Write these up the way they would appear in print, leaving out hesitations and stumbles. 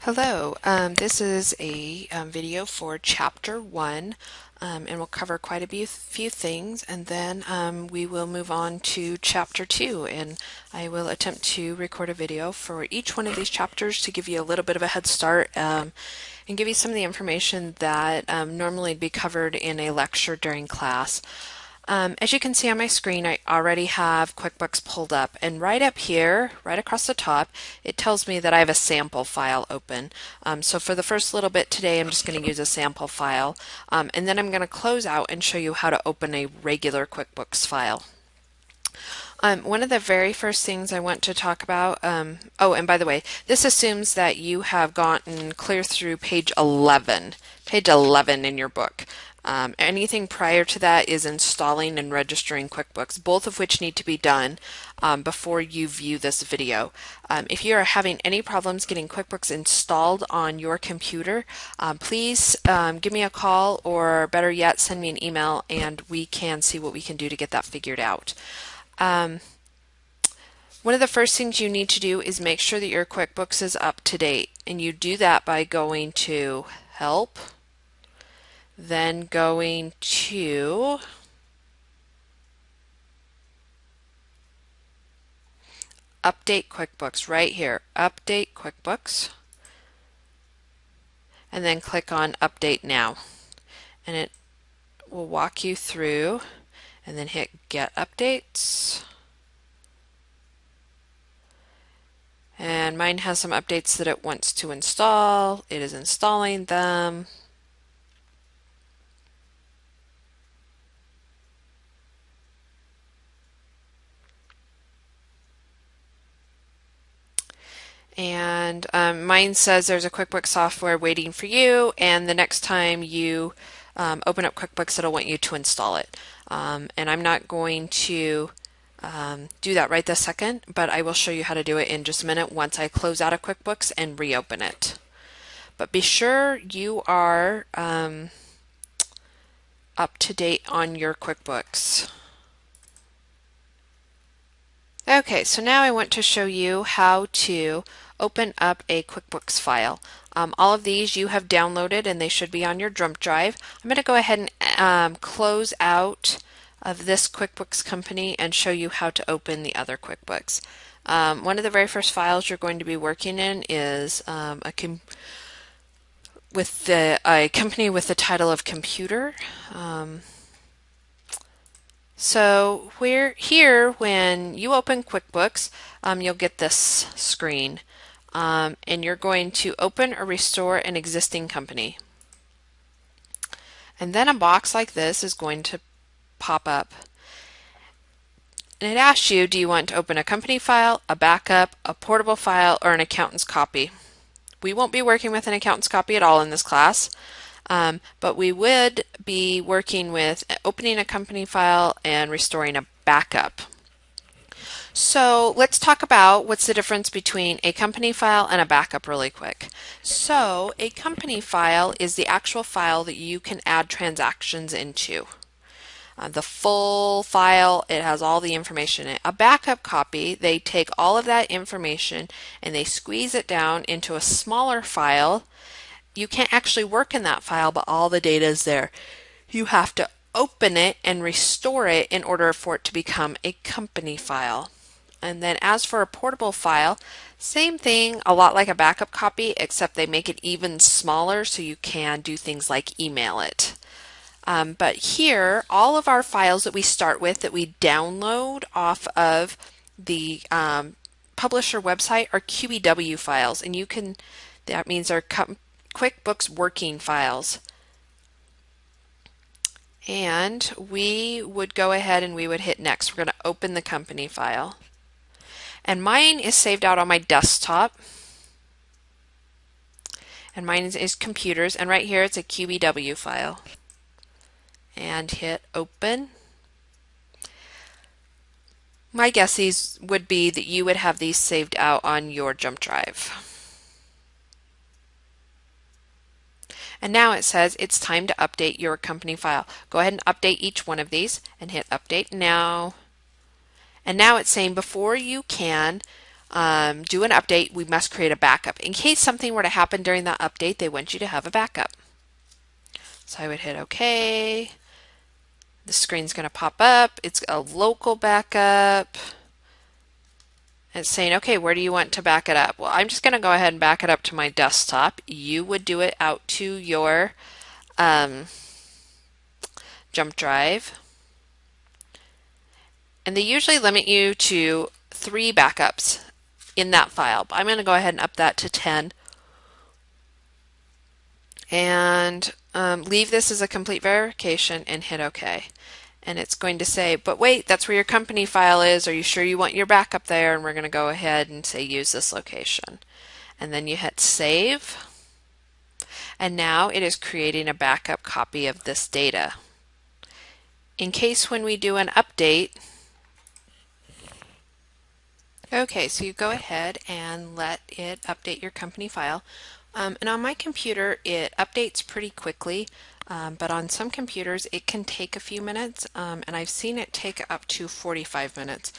Hello, this is a video for Chapter 1, and we'll cover quite a few things, and then we will move on to Chapter 2, and I will attempt to record a video for each one of these chapters to give you a little bit of a head start and give you some of the information that normally would be covered in a lecture during class. As you can see on my screen, I already have QuickBooks pulled up, and right up here, right across the top, it tells me that I have a sample file open. So for the first little bit today, I'm just going to use a sample file, and then I'm going to close out and show you how to open a regular QuickBooks file. One of the very first things I want to talk about, oh, and by the way, this assumes that you have gotten clear through page 11 in your book. Anything prior to that is installing and registering QuickBooks, both of which need to be done before you view this video. If you are having any problems getting QuickBooks installed on your computer, please give me a call, or better yet, send me an email and we can see what we can do to get that figured out. One of the first things you need to do is make sure that your QuickBooks is up to date, and you do that by going to Help, then going to Update QuickBooks right here, Update QuickBooks, and then click on Update Now, and it will walk you through, and then hit Get Updates. And mine has some updates that it wants to install. It is installing them. And mine says there's a QuickBooks software waiting for you, and the next time you open up QuickBooks, it'll want you to install it. And I'm not going to do that right this second, but I will show you how to do it in just a minute once I close out of QuickBooks and reopen it. But be sure you are up to date on your QuickBooks. Okay, so now I want to show you how to open up a QuickBooks file. All of these you have downloaded and they should be on your jump drive. I'm going to go ahead and close out of this QuickBooks company and show you how to open the other QuickBooks. One of the very first files you're going to be working in is a company with the title of computer. So when you open QuickBooks, you'll get this screen, and you're going to open or restore an existing company. And then a box like this is going to pop up. And it asks you, do you want to open a company file, a backup, a portable file, or an accountant's copy? We won't be working with an accountant's copy at all in this class. But we would be working with opening a company file and restoring a backup. So let's talk about what's the difference between a company file and a backup really quick. So a company file is the actual file that you can add transactions into. The full file, it has all the information in it. A backup copy, they take all of that information and they squeeze it down into a smaller file. You can't actually work in that file, but all the data is there. You have to open it and restore it in order for it to become a company file. And then as for a portable file, same thing, a lot like a backup copy, except they make it even smaller so you can do things like email it. But here, all of our files that we start with, that we download off of the publisher website, are QEW files, and that means they're QuickBooks working files. And we would go ahead and we would hit next. We're going to open the company file. And mine is saved out on my desktop. And mine is computers. And right here it's a QEW file. And hit open. My guess would be that you would have these saved out on your jump drive. And now it says it's time to update your company file. Go ahead and update each one of these and hit update now. And now it's saying before you can do an update, we must create a backup. In case something were to happen during that update, they want you to have a backup. So I would hit OK. The screen's going to pop up. It's a local backup. It's saying, okay, where do you want to back it up? Well, I'm just going to go ahead and back it up to my desktop. You would do it out to your jump drive. And they usually limit you to 3 backups in that file. But I'm going to go ahead and up that to 10. And leave this as a complete verification and hit OK. And it's going to say, but wait, that's where your company file is. Are you sure you want your backup there? And we're going to go ahead and say use this location. And then you hit save. And now it is creating a backup copy of this data. In case when we do an update, okay, so you go ahead and let it update your company file. And on my computer, it updates pretty quickly, but on some computers, it can take a few minutes, and I've seen it take up to 45 minutes,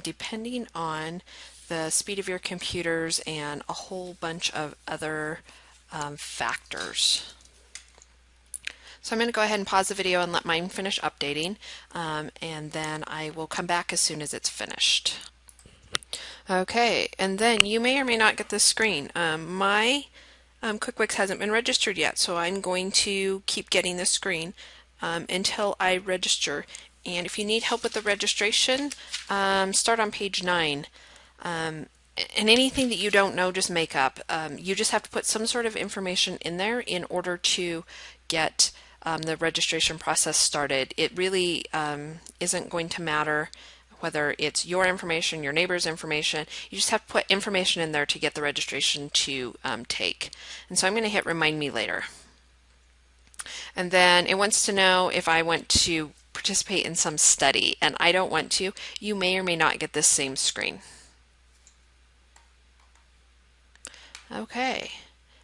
depending on the speed of your computers and a whole bunch of other factors. So I'm going to go ahead and pause the video and let mine finish updating, and then I will come back as soon as it's finished. Okay, and then you may or may not get this screen. My QuickBooks hasn't been registered yet, so I'm going to keep getting this screen until I register. And if you need help with the registration, start on page 9. And anything that you don't know, just make up. You just have to put some sort of information in there in order to get the registration process started. It really isn't going to matter whether it's your information, your neighbor's information. You just have to put information in there to get the registration to take. And so I'm going to hit remind me later. And then it wants to know if I want to participate in some study, and I don't want to. You may or may not get this same screen. Okay,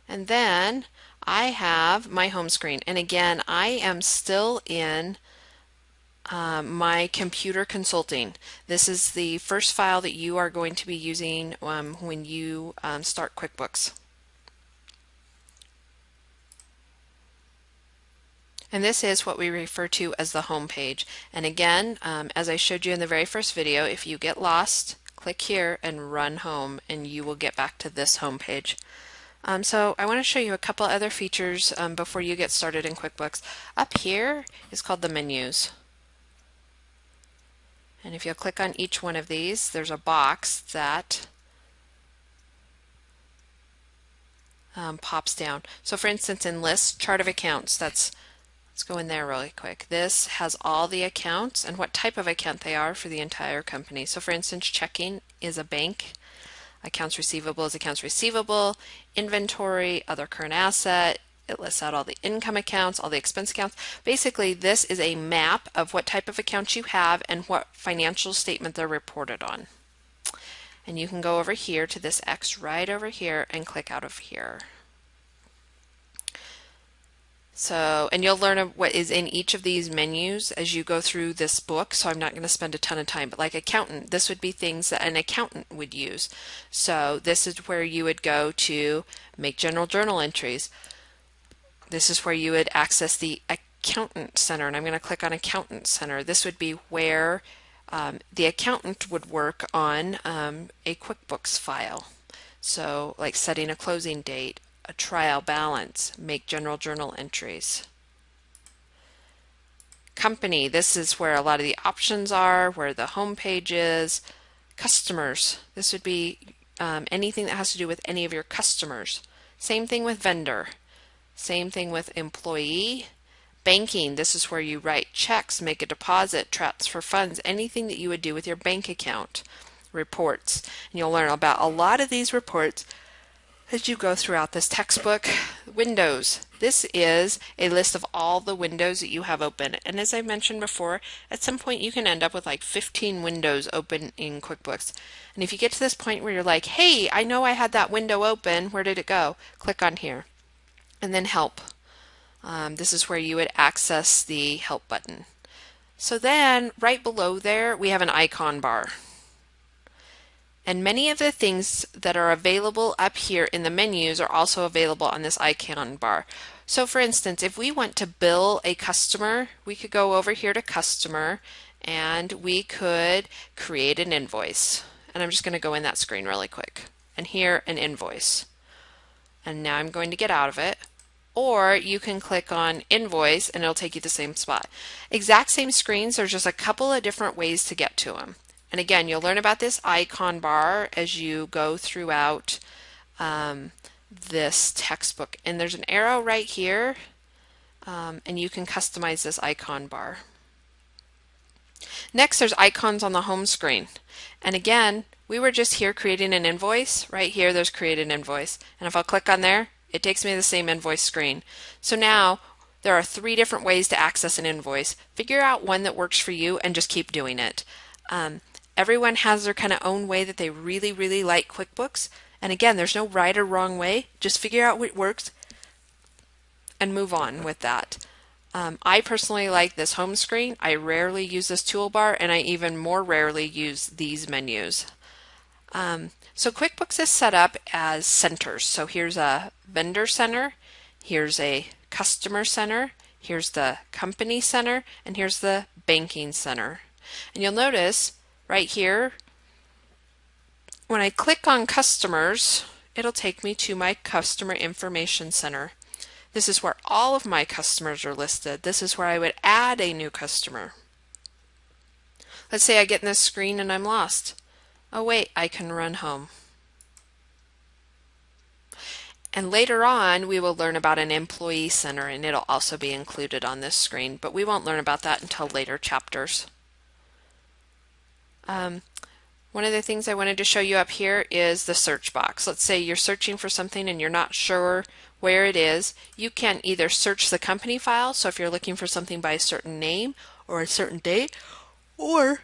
and then I have my home screen, and again I am still in my computer consulting. This is the first file that you are going to be using when you start QuickBooks. And this is what we refer to as the home page. And again, as I showed you in the very first video, if you get lost, click here and run home and you will get back to this home page. So I want to show you a couple other features before you get started in QuickBooks. Up here is called the menus. And if you'll click on each one of these, there's a box that pops down. So for instance, in list, chart of accounts, let's go in there really quick. This has all the accounts and what type of account they are for the entire company. So for instance, checking is a bank. Accounts receivable is accounts receivable. Inventory, other current asset. It lists out all the income accounts, all the expense accounts. Basically, this is a map of what type of accounts you have and what financial statement they're reported on. And you can go over here to this X right over here and click out of here. So, and you'll learn what is in each of these menus as you go through this book, so I'm not going to spend a ton of time, but like accountant, this would be things that an accountant would use. So this is where you would go to make general journal entries. This is where you would access the Accountant Center, and I'm going to click on Accountant Center. This would be where the accountant would work on a QuickBooks file. So like setting a closing date, a trial balance, make general journal entries. Company, this is where a lot of the options are, where the home page is. Customers, this would be anything that has to do with any of your customers. Same thing with vendor. Same thing with employee. Banking, this is where you write checks, make a deposit, transfer funds, anything that you would do with your bank account. Reports, and you'll learn about a lot of these reports as you go throughout this textbook. Windows, this is a list of all the windows that you have open, and as I mentioned before, at some point you can end up with like 15 windows open in QuickBooks. And if you get to this point where you're like, hey, I know I had that window open, where did it go? Click on here. And then help. This is where you would access the help button. So then right below there we have an icon bar. And many of the things that are available up here in the menus are also available on this icon bar. So for instance, if we want to bill a customer, we could go over here to customer and we could create an invoice. And I'm just going to go in that screen really quick. And here, an invoice. And now I'm going to get out of it. Or you can click on invoice and it'll take you to the same spot. Exact same screens, there's just a couple of different ways to get to them. And again, you'll learn about this icon bar as you go throughout this textbook. And there's an arrow right here, and you can customize this icon bar. Next, there's icons on the home screen. And again, we were just here creating an invoice. Right here, there's create an invoice. And if I'll click on there, it takes me to the same invoice screen. So now, there are 3 different ways to access an invoice. Figure out one that works for you and just keep doing it. Everyone has their kind of own way that they really, really like QuickBooks. And again, there's no right or wrong way. Just figure out what works and move on with that. I personally like this home screen. I rarely use this toolbar, and I even more rarely use these menus. So QuickBooks is set up as centers. So here's a vendor center, here's a customer center, here's the company center, and here's the banking center. And you'll notice right here, when I click on customers, it'll take me to my customer information center. This is where all of my customers are listed. This is where I would add a new customer. Let's say I get in this screen and I'm lost. Oh wait, I can run home. And later on, we will learn about an employee center, and it'll also be included on this screen, but we won't learn about that until later chapters. One of the things I wanted to show you up here is the search box. Let's say you're searching for something and you're not sure where it is. You can either search the company file, so if you're looking for something by a certain name or a certain date, or,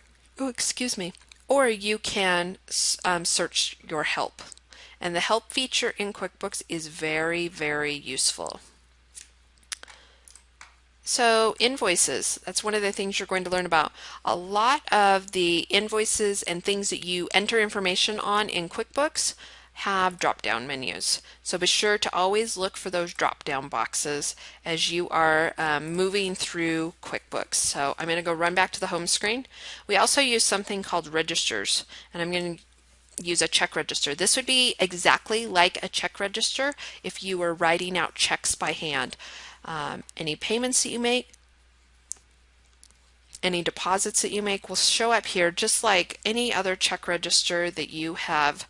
or you can search your help. And the help feature in QuickBooks is very, very useful. So invoices, that's one of the things you're going to learn about. A lot of the invoices and things that you enter information on in QuickBooks have drop-down menus. So be sure to always look for those drop-down boxes as you are moving through QuickBooks. So I'm going to go run back to the home screen. We also use something called registers, and I'm going to use a check register. This would be exactly like a check register if you were writing out checks by hand. Any payments that you make, any deposits that you make will show up here just like any other check register that you have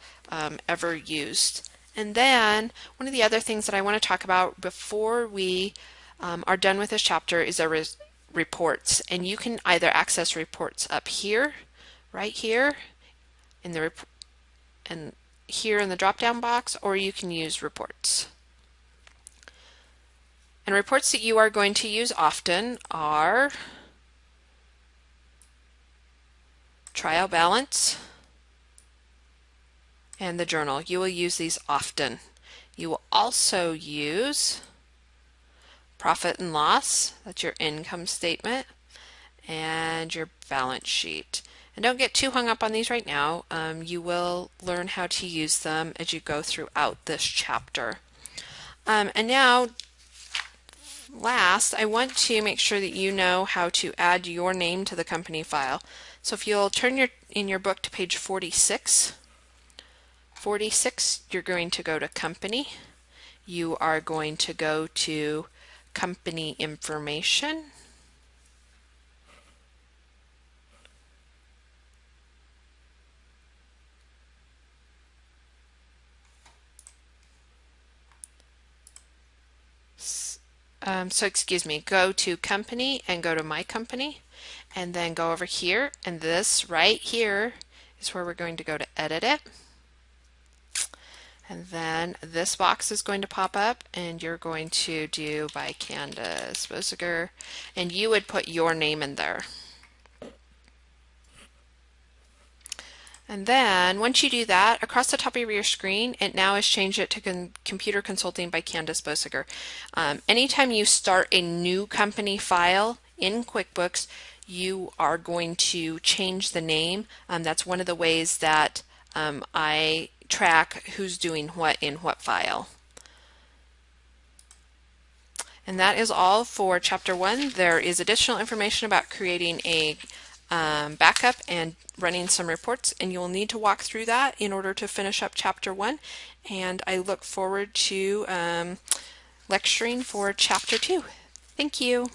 ever used. And then one of the other things that I want to talk about before we are done with this chapter is our reports. And you can either access reports up here, right here, in the and here in the drop-down box, or you can use reports. And reports that you are going to use often are trial balance and the journal. You will use these often. You will also use profit and loss, that's your income statement, and your balance sheet. And don't get too hung up on these right now. You will learn how to use them as you go throughout this chapter. And now, last, I want to make sure that you know how to add your name to the company file. So if you'll turn in your book to page 46, you're going to go to company. You are going to go to company information. Go to company and go to my company, and then go over here, and this right here is where we're going to go to edit it. And then this box is going to pop up, and you're going to do by Candace Bosiger, and you would put your name in there. And then once you do that, across the top of your screen, it now has changed it to Computer Consulting by Candace Bosiger. Anytime you start a new company file in QuickBooks, you are going to change the name. That's one of the ways that I track who's doing what in what file. And that is all for Chapter 1. There is additional information about creating a backup and running some reports, and you will need to walk through that in order to finish up Chapter 1. And I look forward to lecturing for Chapter 2. Thank you.